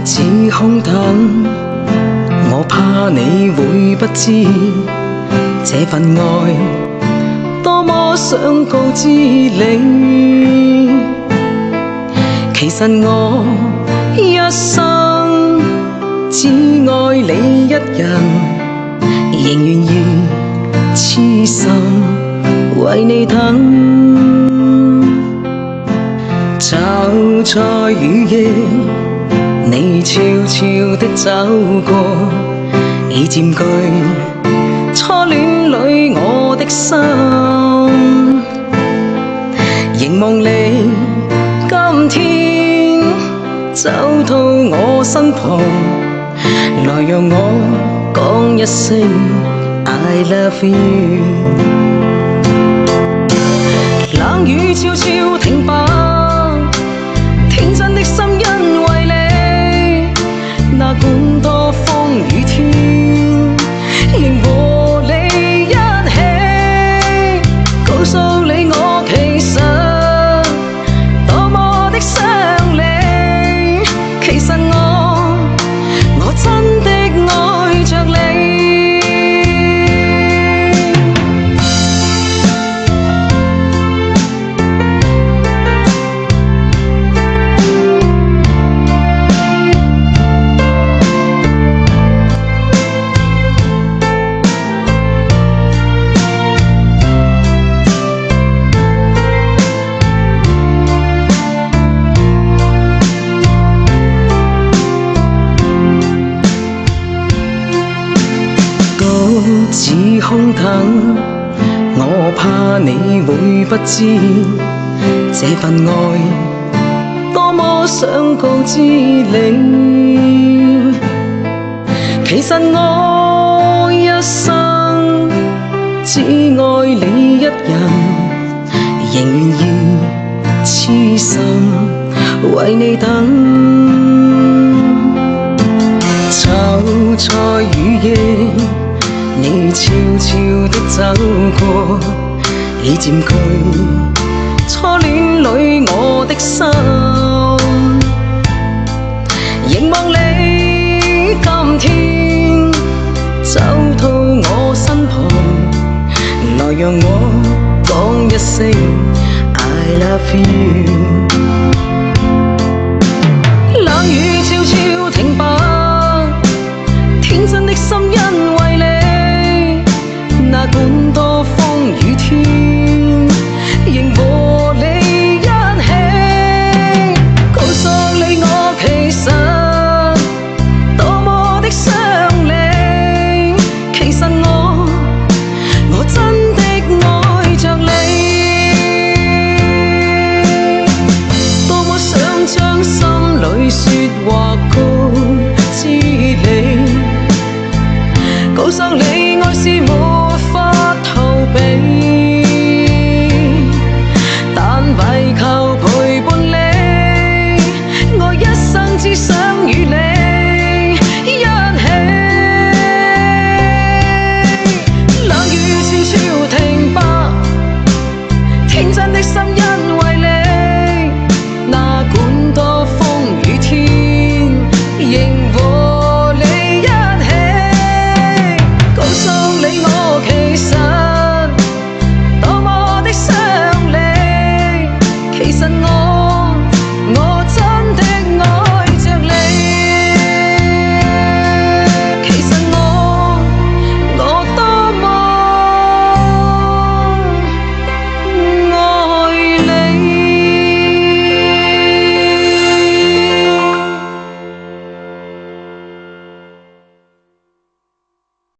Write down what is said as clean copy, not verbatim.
似空等，我怕你會不知這份愛多麼想告知你。其實我一生只愛你一人，仍願意痴心為你等。就在雨夜，你悄悄地走過，已佔據初戀裏我的心。凝望你今天走到我身旁，來讓我講一聲 I love you。 冷雨悄悄停吧，天真的心因為你，哪管多風雨天，仍和你一起，告訴你我其實多麼的想你。其實我真的愛着你。似空等，我怕你會不知這份愛多麼想告知你。其實我一生只愛你一人，仍願意痴心為你等。就在雨夜，你悄悄地走過，已佔據初戀裏我的心。凝望你今天走到我身旁，來讓我講一聲 I love you。 冷雨悄悄停吧，天真的心因為你，哪管多風雨天，仍和你一起，告訴你我其實多麼的想你。其實我真的愛着你，多麼想將心裏說話告知你，告訴你愛是沒法逃避，但為求陪伴你，我一生只想與你。